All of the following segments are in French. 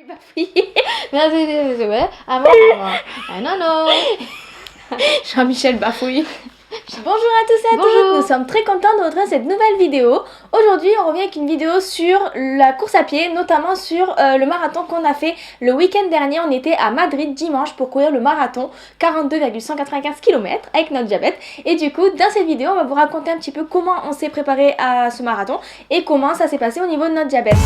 Bafouillé. Merci, ouais. Avant, ah non, non. Jean-Michel bafouille. Bonjour à tous et à Bonjour. toutes, nous sommes très contents de retrouver cette nouvelle vidéo. Aujourd'hui on revient avec une vidéo sur la course à pied, notamment sur le marathon qu'on a fait le week-end dernier. On était à Madrid dimanche pour courir le marathon 42,195 km avec notre diabète. Et du coup dans cette vidéo on va vous raconter un petit peu comment on s'est préparé à ce marathon et comment ça s'est passé au niveau de notre diabète.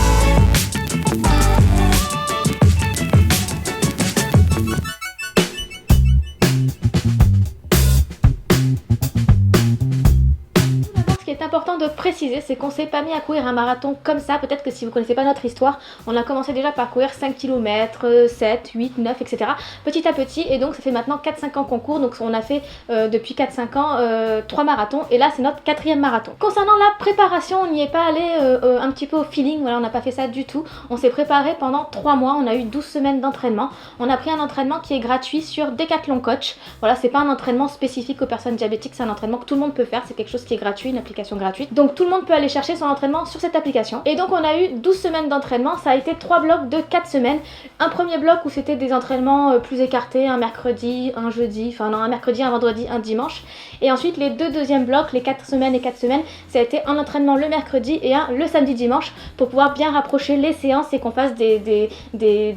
Ce qui est important de préciser, c'est qu'on s'est pas mis à courir un marathon comme ça. Peut-être que si vous connaissez pas notre histoire, on a commencé déjà par courir 5 km, 7, 8, 9, etc. petit à petit, et donc ça fait maintenant 4-5 ans qu'on court, donc on a fait depuis 4-5 ans 3 marathons, et là c'est notre 4e marathon. Concernant la préparation, on n'y est pas allé un petit peu au feeling, voilà, on n'a pas fait ça du tout. On s'est préparé pendant 3 mois, on a eu 12 semaines d'entraînement. On a pris un entraînement qui est gratuit sur Decathlon Coach. Voilà, c'est pas un entraînement spécifique aux personnes diabétiques, c'est un entraînement que tout le monde peut faire, c'est quelque chose qui est gratuit, une application gratuite. Donc tout le monde peut aller chercher son entraînement sur cette application. Et donc on a eu 12 semaines d'entraînement, ça a été 3 blocs de 4 semaines. Un premier bloc où c'était des entraînements plus écartés, un mercredi, un jeudi, enfin non, un mercredi, un vendredi, un dimanche. Et ensuite les deux deuxièmes blocs, les 4 semaines et 4 semaines, ça a été un entraînement le mercredi et un le samedi dimanche pour pouvoir bien rapprocher les séances et qu'on fasse des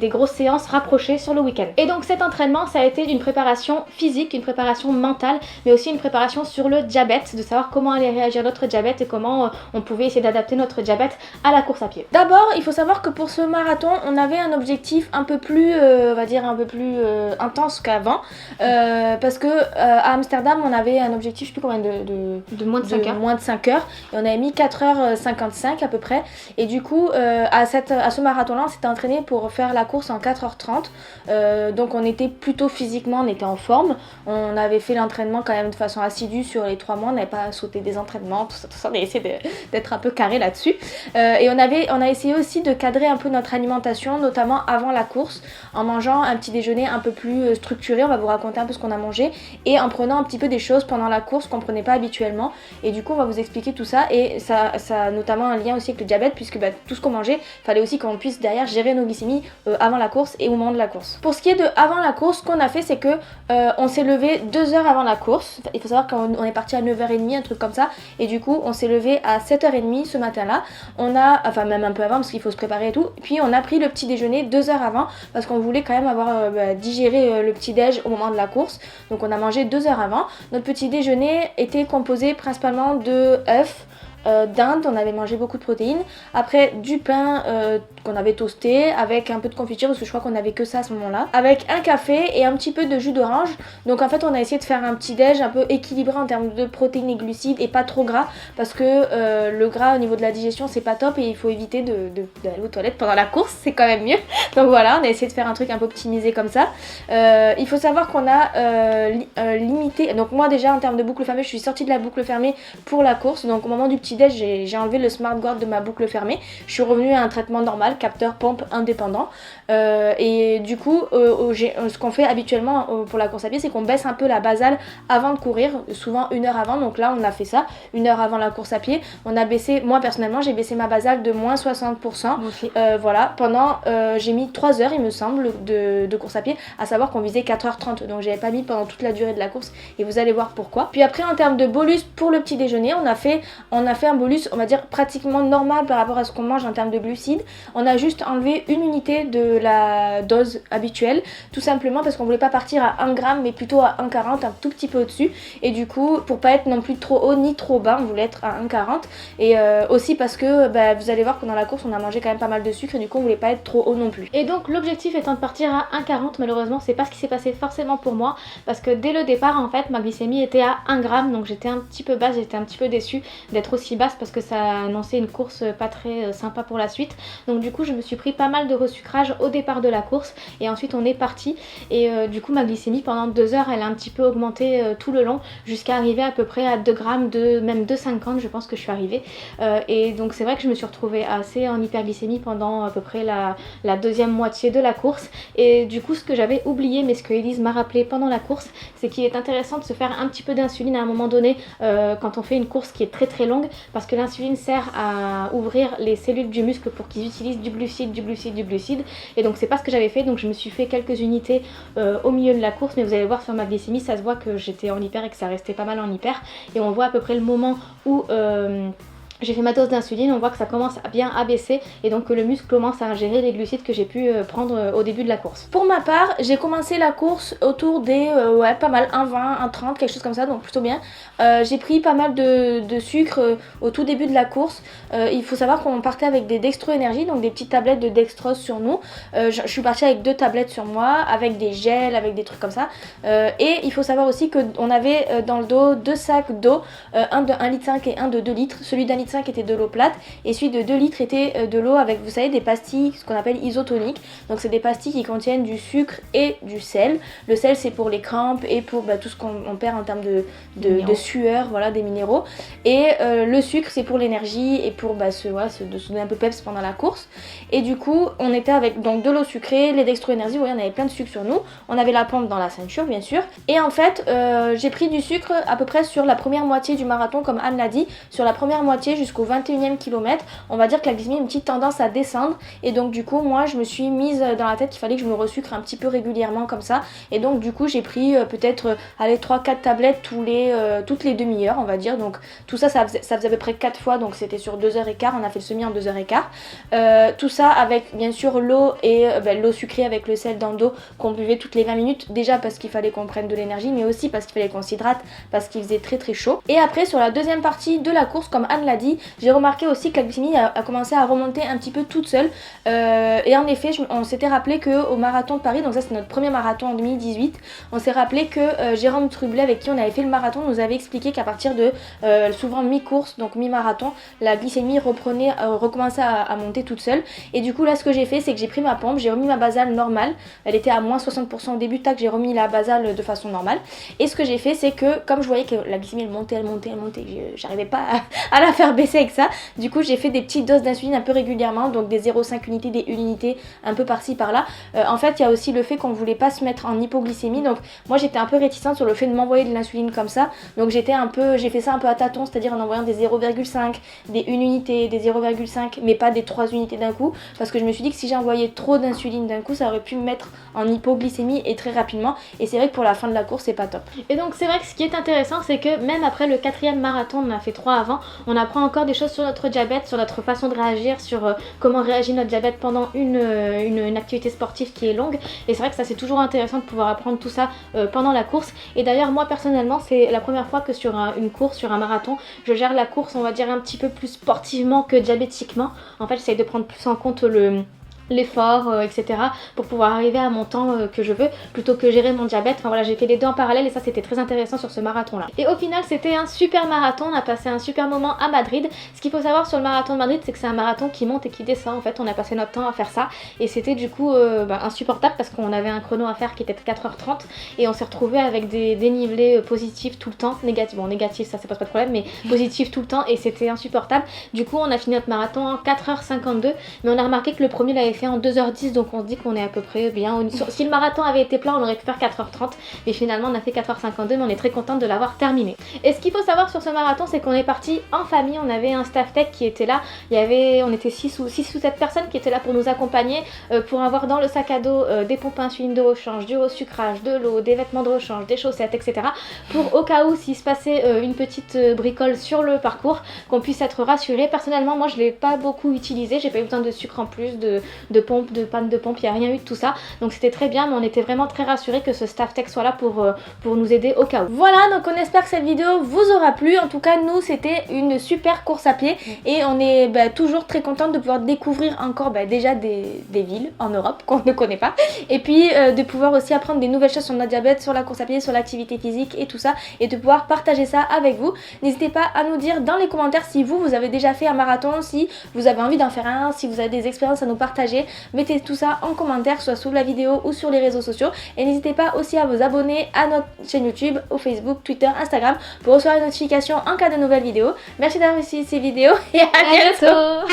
grosses séances rapprochées sur le week-end. Et donc cet entraînement, ça a été une préparation physique, une préparation mentale, mais aussi une préparation sur le diabète, de savoir comment allait réagir notre diabète et comment on pouvait essayer d'adapter notre diabète à la course à pied. D'abord, il faut savoir que pour ce marathon, on avait un objectif un peu plus, on va dire un peu plus intense qu'avant, parce que à Amsterdam, on avait un objectif, je sais plus combien de moins de 5 heures. Moins de 5 heures, et on avait mis 4h55 à peu près, et du coup, à ce marathon-là, on s'était entraîné pour faire la course en 4h30, donc on était plutôt physiquement, on était en forme, on avait fait l'entraînement quand même de façon assidue sur les 3 mois, on n'avait pas sauté des entraînements, tout ça, on a essayé d'être un peu carré là-dessus. Et on a essayé aussi de cadrer un peu notre alimentation, notamment avant la course, en mangeant un petit déjeuner un peu plus structuré. On va vous raconter un peu ce qu'on a mangé, et en prenant un petit peu des choses pendant la course qu'on ne prenait pas habituellement. Et du coup, on va vous expliquer tout ça, et ça a notamment un lien aussi avec le diabète, puisque tout ce qu'on mangeait, il fallait aussi qu'on puisse derrière gérer nos glycémies avant la course et au moment de la course. Pour ce qui est de avant la course, ce qu'on a fait, c'est que on s'est levé 2 heures avant la course. Il faut savoir qu'on est parti à 9h30, un truc comme ça, et du coup, on s'est levé à 7h30 ce matin-là. Enfin même un peu avant parce qu'il faut se préparer et tout. Puis on a pris le petit déjeuner 2 heures avant parce qu'on voulait quand même avoir digéré le petit déj au moment de la course. Donc on a mangé 2 heures avant. Notre petit déjeuner était composé principalement de œufs, dinde, on avait mangé beaucoup de protéines, après du pain qu'on avait toasté avec un peu de confiture parce que je crois qu'on avait que ça à ce moment là, avec un café et un petit peu de jus d'orange. Donc en fait on a essayé de faire un petit déj un peu équilibré en termes de protéines et glucides et pas trop gras, parce que le gras au niveau de la digestion c'est pas top et il faut éviter d'aller aux toilettes pendant la course, c'est quand même mieux. Donc voilà, on a essayé de faire un truc un peu optimisé comme ça. Il faut savoir qu'on a limité, donc moi déjà en termes de boucle fermée, je suis sortie de la boucle fermée pour la course, donc au moment du petit déj, j'ai enlevé le smart guard de ma boucle fermée. Je suis revenue à un traitement normal, capteur pompe indépendant. Et du coup, ce qu'on fait habituellement pour la course à pied, c'est qu'on baisse un peu la basale avant de courir, souvent 1 heure avant. Donc là, on a fait ça, 1 heure avant la course à pied. On a baissé, moi personnellement, j'ai baissé ma basale de moins 60%. Voilà, j'ai mis 3 heures, il me semble, de course à pied, à savoir qu'on visait 4h30. Donc j'avais pas mis pendant toute la durée de la course, et vous allez voir pourquoi. Puis après, en termes de bolus pour le petit déjeuner, on a fait un bolus, on va dire, pratiquement normal par rapport à ce qu'on mange en termes de glucides. On a juste enlevé 1 unité de la dose habituelle, tout simplement parce qu'on voulait pas partir à 1 gramme, mais plutôt à 1,40, un tout petit peu au-dessus. Et du coup, pour pas être non plus trop haut ni trop bas, on voulait être à 1,40. Et aussi parce que vous allez voir que dans la course, on a mangé quand même pas mal de sucre, et du coup, on voulait pas être trop haut non plus. Et donc l'objectif étant de partir à 1,40, malheureusement, c'est pas ce qui s'est passé forcément pour moi, parce que dès le départ, en fait, ma glycémie était à 1 gramme, donc j'étais un petit peu basse, j'étais un petit peu déçue d'être aussi basse, parce que ça annonçait une course pas très sympa pour la suite. Donc du coup je me suis pris pas mal de resucrage au départ de la course, et ensuite on est parti, et du coup ma glycémie pendant 2 heures elle a un petit peu augmenté tout le long, jusqu'à arriver à peu près à 2 grammes, même 2,50 je pense que je suis arrivée, et donc c'est vrai que je me suis retrouvée assez en hyperglycémie pendant à peu près la deuxième moitié de la course. Et du coup ce que j'avais oublié, mais ce que Elise m'a rappelé pendant la course, c'est qu'il est intéressant de se faire un petit peu d'insuline à un moment donné quand on fait une course qui est très très longue, parce que l'insuline sert à ouvrir les cellules du muscle pour qu'ils utilisent du glucide. Et donc c'est pas ce que j'avais fait, donc je me suis fait quelques unités au milieu de la course, mais vous allez voir sur ma glycémie, ça se voit que j'étais en hyper et que ça restait pas mal en hyper. Et on voit à peu près le moment où j'ai fait ma dose d'insuline, on voit que ça commence à bien abaisser et donc que le muscle commence à ingérer les glucides que j'ai pu prendre au début de la course. Pour ma part, j'ai commencé la course autour des, ouais, pas mal, 1,20, 1,30, quelque chose comme ça, donc plutôt bien. J'ai pris pas mal de sucre au tout début de la course. Il faut savoir qu'on partait avec des Dextro Energy, donc des petites tablettes de dextrose sur nous. Je suis partie avec 2 tablettes sur moi, avec des gels, avec des trucs comme ça. Et il faut savoir aussi qu'on avait dans le dos 2 sacs d'eau, un de 1,5 litre et un de 2 litres. Celui d'1,5 litre était de l'eau plate et celui de 2 litres était de l'eau avec, vous savez, des pastilles, ce qu'on appelle isotoniques. Donc c'est des pastilles qui contiennent du sucre et du sel. Le sel c'est pour les crampes et pour tout ce qu'on perd en termes de sueur, voilà, des minéraux. Et le sucre c'est pour l'énergie et pour se donner un peu peps pendant la course. Et du coup on était avec donc de l'eau sucrée, les Dextro Energy, vous voyez, on avait plein de sucre sur nous. On avait la pompe dans la ceinture bien sûr. Et en fait j'ai pris du sucre à peu près sur la première moitié du marathon, comme Anne l'a dit. Sur la première moitié jusqu'au 21e kilomètre, on va dire que la glycémie a une petite tendance à descendre. Et donc du coup moi je me suis mise dans la tête qu'il fallait que je me resucre un petit peu régulièrement comme ça. Et donc du coup j'ai pris peut-être 3-4 tablettes toutes les demi-heures on va dire. Donc tout ça faisait à peu près 4 fois, donc c'était sur 2h15, on a fait le semi en 2h15. Tout ça avec bien sûr l'eau et l'eau sucrée avec le sel dans le dos qu'on buvait toutes les 20 minutes, déjà parce qu'il fallait qu'on prenne de l'énergie, mais aussi parce qu'il fallait qu'on s'hydrate parce qu'il faisait très très chaud. Et après sur la deuxième partie de la course, comme Anne l'a dit, j'ai remarqué aussi que la glycémie a commencé à remonter un petit peu toute seule. Et en effet on s'était rappelé qu'au marathon de Paris, donc ça c'est notre premier marathon en 2018, on s'est rappelé que Jérôme Trublet, avec qui on avait fait le marathon, nous avait expliqué qu'à partir de souvent mi-course, donc mi-marathon, la glycémie recommençait à monter toute seule. Et du coup là ce que j'ai fait, c'est que j'ai pris ma pompe, j'ai remis ma basale normale, elle était à moins 60% au début, tac, j'ai remis la basale de façon normale. Et ce que j'ai fait, c'est que comme je voyais que la glycémie elle montait, j'arrivais pas à la faire baisser avec ça, du coup j'ai fait des petites doses d'insuline un peu régulièrement, donc des 0,5 unités, des 1 unité, un peu par-ci par-là. En fait il y a aussi le fait qu'on voulait pas se mettre en hypoglycémie, donc moi j'étais un peu réticente sur le fait de m'envoyer de l'insuline comme ça, donc j'ai fait ça un peu à tâtons, c'est-à-dire en envoyant des 0,5, des 1 unité, des 0,5, mais pas des 3 unités d'un coup, parce que je me suis dit que si j'envoyais trop d'insuline d'un coup, ça aurait pu me mettre en hypoglycémie et très rapidement, et c'est vrai que pour la fin de la course c'est pas top. Et donc c'est vrai que ce qui est intéressant, c'est que même après le 4e marathon, on en a fait 3 avant, on apprend encore des choses sur notre diabète, sur notre façon de réagir, sur comment réagit notre diabète pendant une activité sportive qui est longue. Et c'est vrai que ça c'est toujours intéressant de pouvoir apprendre tout ça pendant la course. Et d'ailleurs moi personnellement c'est la première fois que sur une course, sur un marathon, je gère la course on va dire un petit peu plus sportivement que diabétiquement. En fait j'essaye de prendre plus en compte l'effort, etc. pour pouvoir arriver à mon temps que je veux, plutôt que gérer mon diabète. Enfin voilà, j'ai fait les deux en parallèle et ça c'était très intéressant sur ce marathon là. Et au final c'était un super marathon, on a passé un super moment à Madrid. Ce qu'il faut savoir sur le marathon de Madrid, c'est que c'est un marathon qui monte et qui descend. En fait on a passé notre temps à faire ça et c'était du coup insupportable parce qu'on avait un chrono à faire qui était de 4h30 et on s'est retrouvé avec des dénivelés positifs tout le temps, négatif ça pose pas de problème, mais positifs tout le temps et c'était insupportable. Du coup on a fini notre marathon en 4h52, mais on a remarqué que le premier l'avait fait en 2h10, donc on se dit qu'on est à peu près bien. Si le marathon avait été plein on aurait pu faire 4h30, mais finalement on a fait 4h52, mais on est très contente de l'avoir terminé. Et ce qu'il faut savoir sur ce marathon, c'est qu'on est parti en famille, on avait un staff tech qui était là, on était 6 ou 7 personnes qui étaient là pour nous accompagner, pour avoir dans le sac à dos des pompes à insuline de rechange, du resucrage, de l'eau, des vêtements de rechange, des chaussettes, etc. pour au cas où s'il se passait une petite bricole sur le parcours, qu'on puisse être rassuré. Personnellement moi je l'ai pas beaucoup utilisé, j'ai pas eu besoin de sucre en plus, de pompe, de panne de pompe, il n'y a rien eu de tout ça, donc c'était très bien, mais on était vraiment très rassurés que ce staff tech soit là pour nous aider au cas où. Voilà, donc on espère que cette vidéo vous aura plu. En tout cas nous c'était une super course à pied et on est toujours très contente de pouvoir découvrir encore déjà des villes en Europe qu'on ne connaît pas, et puis de pouvoir aussi apprendre des nouvelles choses sur notre diabète, sur la course à pied, sur l'activité physique et tout ça, et de pouvoir partager ça avec vous. N'hésitez pas à nous dire dans les commentaires si vous avez déjà fait un marathon, si vous avez envie d'en faire un, si vous avez des expériences à nous partager. Mettez tout ça en commentaire, soit sous la vidéo ou sur les réseaux sociaux. Et n'hésitez pas aussi à vous abonner à notre chaîne YouTube, au Facebook, Twitter, Instagram pour recevoir les notifications en cas de nouvelles vidéos. Merci d'avoir reçu ces vidéos et à bientôt.